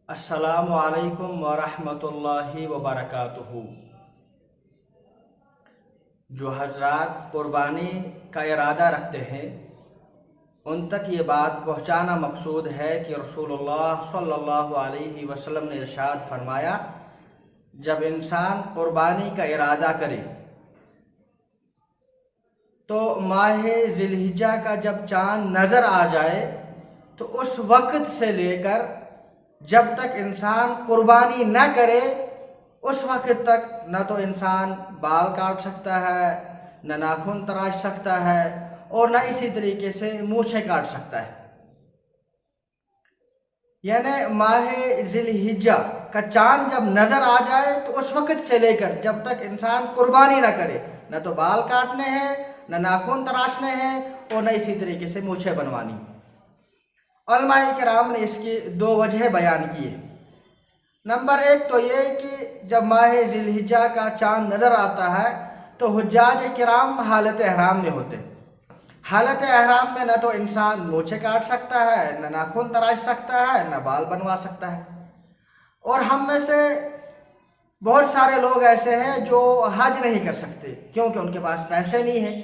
السلام علیکم ورحمۃ اللہ وبرکاتہ۔ جو حضرات قربانی کا ارادہ رکھتے ہیں ان تک یہ بات پہنچانا مقصود ہے کہ رسول اللہ صلی اللہ علیہ وسلم نے ارشاد فرمایا، جب انسان قربانی کا ارادہ کرے تو ماہ ذی الحجہ کا جب چاند نظر آ جائے تو اس وقت سے لے کر جب تک انسان قربانی نہ کرے اس وقت تک نہ تو انسان بال کاٹ سکتا ہے، نہ ناخن تراش سکتا ہے، اور نہ اسی طریقے سے مونچھیں کاٹ سکتا ہے۔ یعنی ماہ ذی الحجہ کا چاند جب نظر آ جائے تو اس وقت سے لے کر جب تک انسان قربانی نہ کرے نہ تو بال کاٹنے ہیں، نہ ناخن تراشنے ہیں، اور نہ اسی طریقے سے مونچھیں بنوانی۔ علماء کرام نے اس کی دو وجہ بیان کی ہے۔ نمبر ایک تو یہ کہ جب ماہ ذی الحجہ کا چاند نظر آتا ہے تو حجاج کرام حالت احرام میں ہوتے ہیں۔ حالت احرام میں نہ تو انسان مونچھیں کاٹ سکتا ہے، نہ ناخن تراش سکتا ہے، نہ بال بنوا سکتا ہے۔ اور ہم میں سے بہت سارے لوگ ایسے ہیں جو حج نہیں کر سکتے کیونکہ ان کے پاس پیسے نہیں ہیں،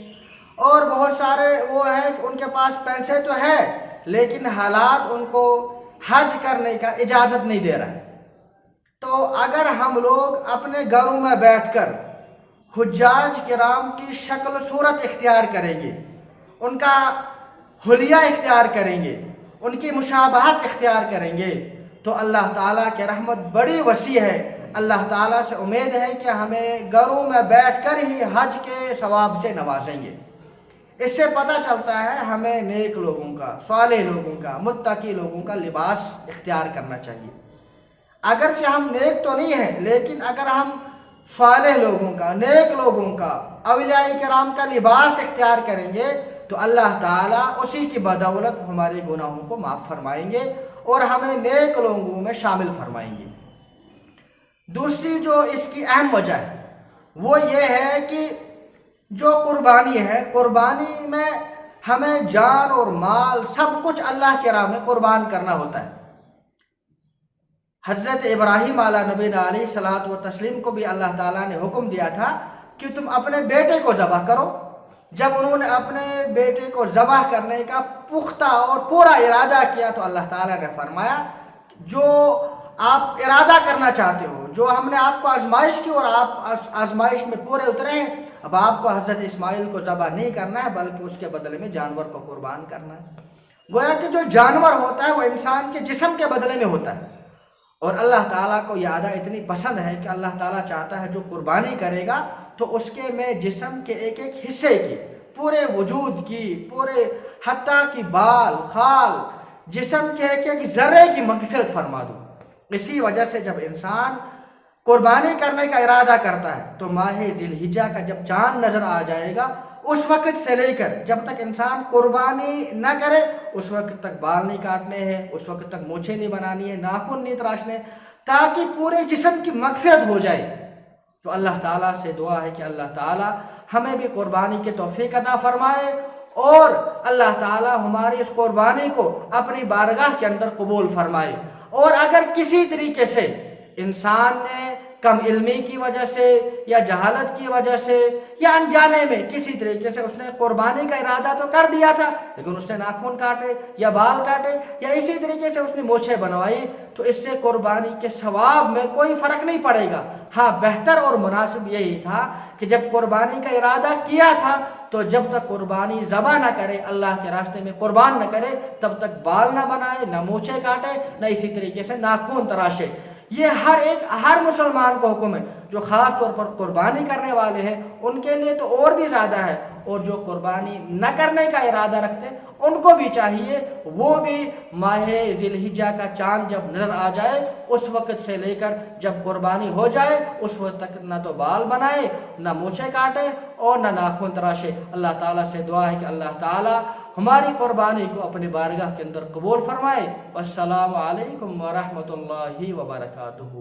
اور بہت سارے وہ ہیں کہ ان کے پاس پیسے تو ہے لیکن حالات ان کو حج کرنے کا اجازت نہیں دے رہا ہے۔ تو اگر ہم لوگ اپنے گھروں میں بیٹھ کر حجاج کرام کی شکل صورت اختیار کریں گے، ان کا حلیہ اختیار کریں گے، ان کی مشابہت اختیار کریں گے تو اللہ تعالیٰ کی رحمت بڑی وسیع ہے۔ اللہ تعالیٰ سے امید ہے کہ ہمیں گھروں میں بیٹھ کر ہی حج کے ثواب سے نوازیں گے۔ اس سے پتہ چلتا ہے ہمیں نیک لوگوں کا، صالح لوگوں کا، متقی لوگوں کا لباس اختیار کرنا چاہیے۔ اگرچہ ہم نیک تو نہیں ہیں لیکن اگر ہم صالح لوگوں کا، نیک لوگوں کا، اولیاء کرام کا لباس اختیار کریں گے تو اللہ تعالیٰ اسی کی بدولت ہمارے گناہوں کو معاف فرمائیں گے اور ہمیں نیک لوگوں میں شامل فرمائیں گے۔ دوسری جو اس کی اہم وجہ ہے وہ یہ ہے کہ جو قربانی ہے، قربانی میں ہمیں جان اور مال سب کچھ اللہ کے راہ میں قربان کرنا ہوتا ہے۔ حضرت ابراہیم علیہ نبی علیہ الصلوۃ والتسلیم کو بھی اللہ تعالیٰ نے حکم دیا تھا کہ تم اپنے بیٹے کو ذبح کرو۔ جب انہوں نے اپنے بیٹے کو ذبح کرنے کا پختہ اور پورا ارادہ کیا تو اللہ تعالیٰ نے فرمایا، جو آپ ارادہ کرنا چاہتے ہو، جو ہم نے آپ کو آزمائش کی اور آپ آزمائش میں پورے اترے ہیں، اب آپ کو حضرت اسماعیل کو ذبح نہیں کرنا ہے بلکہ اس کے بدلے میں جانور کو قربان کرنا ہے۔ گویا کہ جو جانور ہوتا ہے وہ انسان کے جسم کے بدلے میں ہوتا ہے، اور اللہ تعالیٰ کو یہ عادہ اتنی پسند ہے کہ اللہ تعالیٰ چاہتا ہے جو قربانی کرے گا تو اس کے میں جسم کے ایک ایک حصے کی، پورے وجود کی، پورے حتیٰ کی بال خال، جسم کے ایک ایک ذرے کی مغفرت فرما دوں۔ اسی وجہ سے جب انسان قربانی کرنے کا ارادہ کرتا ہے تو ماہ ذی الحجہ کا جب چاند نظر آ جائے گا اس وقت سے لے کر جب تک انسان قربانی نہ کرے اس وقت تک بال نہیں کاٹنے ہیں، اس وقت تک مونچھیں نہیں بنانی ہے، ناخن نہیں تراشنے، تاکہ پورے جسم کی مغفرت ہو جائے۔ تو اللہ تعالیٰ سے دعا ہے کہ اللہ تعالیٰ ہمیں بھی قربانی کی توفیق عطا فرمائے اور اللہ تعالیٰ ہماری اس قربانی کو اپنی بارگاہ کے اندر قبول فرمائے۔ اور اگر کسی طریقے سے انسان نے کم علمی کی وجہ سے یا جہالت کی وجہ سے یا انجانے میں کسی طریقے سے اس نے قربانی کا ارادہ تو کر دیا تھا لیکن اس نے ناخن کاٹے یا بال کاٹے یا اسی طریقے سے اس نے مونچھیں بنوائی تو اس سے قربانی کے ثواب میں کوئی فرق نہیں پڑے گا۔ ہاں، بہتر اور مناسب یہی تھا کہ جب قربانی کا ارادہ کیا تھا تو جب تک قربانی ذبح نہ کرے، اللہ کے راستے میں قربان نہ کرے، تب تک بال نہ بنائے، نہ مونچھیں کاٹے، نہ اسی طریقے سے ناخن تراشے۔ یہ ہر مسلمان کو حکم ہے۔ جو خاص طور پر قربانی کرنے والے ہیں ان کے لیے تو اور بھی زیادہ ہے، اور جو قربانی نہ کرنے کا ارادہ رکھتے ہیں ان کو بھی چاہیے وہ بھی ماہ ذی الحجہ کا چاند جب نظر آ جائے اس وقت سے لے کر جب قربانی ہو جائے اس وقت تک نہ تو بال بنائے، نہ مونچھیں کاٹے اور نہ ناخن تراشے۔ اللہ تعالیٰ سے دعا ہے کہ اللہ تعالیٰ ہماری قربانی کو اپنی بارگاہ کے اندر قبول فرمائے۔ والسلام علیکم ورحمۃ اللہ وبرکاتہ۔